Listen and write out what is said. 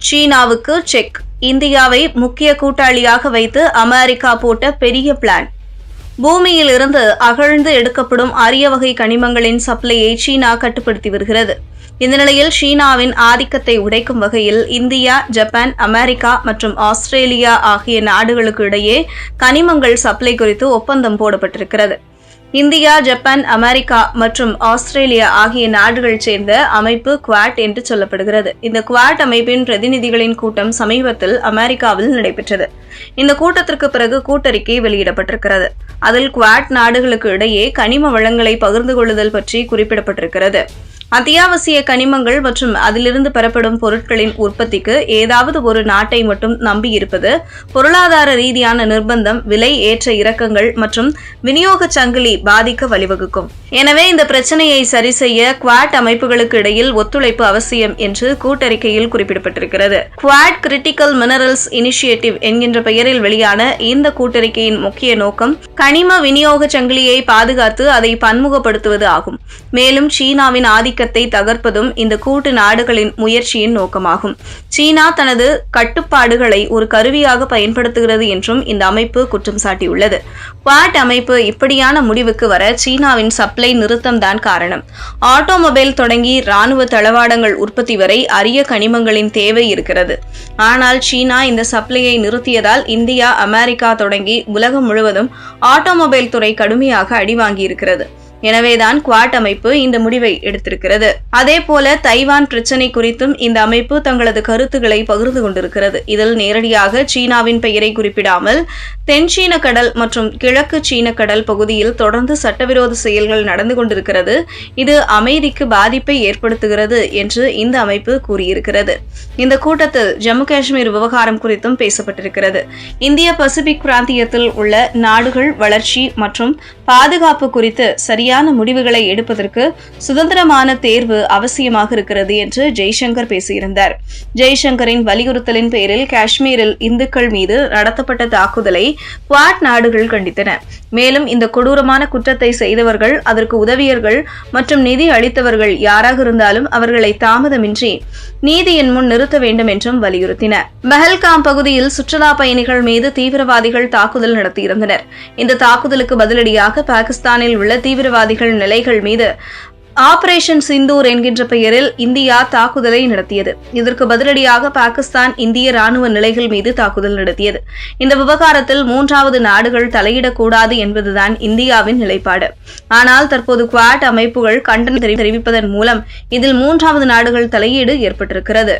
சீனாவுக்கு செக். இந்தியாவை முக்கிய கூட்டாளியாக வைத்து அமெரிக்கா போட்ட பெரிய பிளான். பூமியில் இருந்து அகழ்ந்து எடுக்கப்படும் அரிய வகை கனிமங்களின் சப்ளையை சீனா கட்டுப்படுத்தி வருகிறது. இந்த நிலையில் சீனாவின் ஆதிக்கத்தை உடைக்கும் வகையில் இந்தியா, ஜப்பான், அமெரிக்கா மற்றும் ஆஸ்திரேலியா ஆகிய நாடுகளுக்கு இடையே கனிமங்கள் சப்ளை குறித்து ஒப்பந்தம் போடப்பட்டிருக்கிறது. இந்தியா, ஜப்பான், அமெரிக்கா மற்றும் ஆஸ்திரேலியா ஆகிய நாடுகள் சேர்ந்த அமைப்பு குவாட் என்று சொல்லப்படுகிறது. இந்த குவாட் அமைப்பின் பிரதிநிதிகளின் கூட்டம் சமீபத்தில் அமெரிக்காவில் நடைபெற்றது. இந்த கூட்டத்திற்கு பிறகு கூட்டறிக்கை வெளியிடப்பட்டிருக்கிறது. அதில் குவாட் நாடுகளுக்கு இடையே கனிம வளங்களை பகிர்ந்து கொள்ளுதல் பற்றி குறிப்பிடப்பட்டிருக்கிறது. அத்தியாவசிய கனிமங்கள் மற்றும் அதிலிருந்து பெறப்படும் பொருட்களின் உற்பத்திக்கு ஏதாவது ஒரு நாட்டை மட்டும் நம்பியிருப்பது பொருளாதார ரீதியான நிர்பந்தம், விலை ஏற்ற இறக்கங்கள் மற்றும் விநியோக சங்கிலி பாதிக்க வழிவகுக்கும். எனவே இந்த பிரச்சனையை சரி செய்ய குவாட் அமைப்புகளுக்கு இடையில் ஒத்துழைப்பு அவசியம் என்று கூட்டறிக்கையில் குறிப்பிடப்பட்டிருக்கிறது. குவாட் கிரிட்டிக்கல் மினரல்ஸ் இனிஷியேட்டிவ் என்கின்ற பெயரில் வெளியான இந்த கூட்டறிக்கையின் முக்கிய நோக்கம் கனிம விநியோக சங்கிலியை பாதுகாத்து அதை பன்முகப்படுத்துவது ஆகும். மேலும் சீனாவின் ஆதிக்கத்தை தகர்ப்பதும் இந்த கூட்டு நாடுகளின் முயற்சியின் நோக்கமாகும். சீனா தனது கட்டுப்பாடுகளை ஒரு கருவியாக பயன்படுத்துகிறது என்றும் இந்த அமைப்பு குற்றம் சாட்டியுள்ளது. குவாட் அமைப்பு இப்படியான முடிவுக்கு வர சீனாவின் சப்ளை நிறுத்தம் தான் காரணம். ஆட்டோமொபைல் தொடங்கி ராணுவ தளவாடங்கள் உற்பத்தி வரை அரிய கனிமங்களின் தேவை இருக்கிறது. ஆனால் சீனா இந்த சப்ளையை நிறுத்தியதால் இந்தியா, அமெரிக்கா தொடங்கி உலகம் முழுவதும் ஆட்டோமொபைல் துறை கடுமையாக அடிவாங்கியிருக்கிறது. எனவேதான் குவாட் அமைப்பு இந்த முடிவை எடுத்திருக்கிறது. அதேபோல தைவான் பிரச்சினை குறித்தும் இந்த அமைப்பு தங்களது கருத்துக்களை பகிர்ந்து கொண்டிருக்கிறது. இதில் நேரடியாக சீனாவின் பெயரை குறிப்பிடாமல் தென் சீன கடல் மற்றும் கிழக்கு சீன கடல் பகுதியில் தொடர்ந்து சட்டவிரோத செயல்கள் நடந்து கொண்டிருக்கிறது. இது அமைதிக்கு பாதிப்பை ஏற்படுத்துகிறது என்று இந்த அமைப்பு கூறியிருக்கிறது. இந்த கூட்டத்தில் ஜம்மு காஷ்மீர் விவகாரம் குறித்தும் பேசப்பட்டிருக்கிறது. இந்திய பசிபிக் பிராந்தியத்தில் உள்ள நாடுகள் வளர்ச்சி மற்றும் பாதுகாப்பு குறித்து சரியான முடிவுகளை எடுப்பதற்கு சுதந்திரமான தேர்வு அவசியமாக இருக்கிறது என்று ஜெய்சங்கர் பேசியிருந்தார். ஜெய்சங்கரின் வலியுறுத்தலின் பேரில் காஷ்மீரில் இந்துக்கள் மீது நடத்தப்பட்ட தாக்குதலை குவாட் நாடுகள் கண்டித்தன. மேலும் இந்த கொடூரமான குற்றத்தை செய்தவர்கள், அதற்கு உதவியர்கள் மற்றும் நிதி அளித்தவர்கள் யாராக இருந்தாலும் அவர்களை தாமதமின்றி நீதியின் முன் நிறுத்த வேண்டும் என்றும் வலியுறுத்தின. பஹல்காம் பகுதியில் சுற்றுலா பயணிகள் மீது தீவிரவாதிகள் தாக்குதல் நடத்தியிருந்தனர். இந்த தாக்குதலுக்கு பதிலடியாக பாகிஸ்தானில் உள்ள தீவிரவாதிகள் நிலைகள் மீது ஆபரேஷன் சிந்தூர் என்கின்ற பெயரில் இந்தியா தாக்குதலை நடத்தியது. இதற்கு பதிலடியாக பாகிஸ்தான் இந்திய ராணுவ நிலைகள் மீது தாக்குதல் நடத்தியது. இந்த விவகாரத்தில் மூன்றாவது நாடுகள் தலையிடக்கூடாது என்பதுதான் இந்தியாவின் நிலைப்பாடு. ஆனால் தற்போது குவாட் அமைப்புகள் கண்டனம் தெரிவிப்பதன் மூலம் இதில் மூன்றாவது நாடுகள் தலையீடு ஏற்பட்டிருக்கிறது.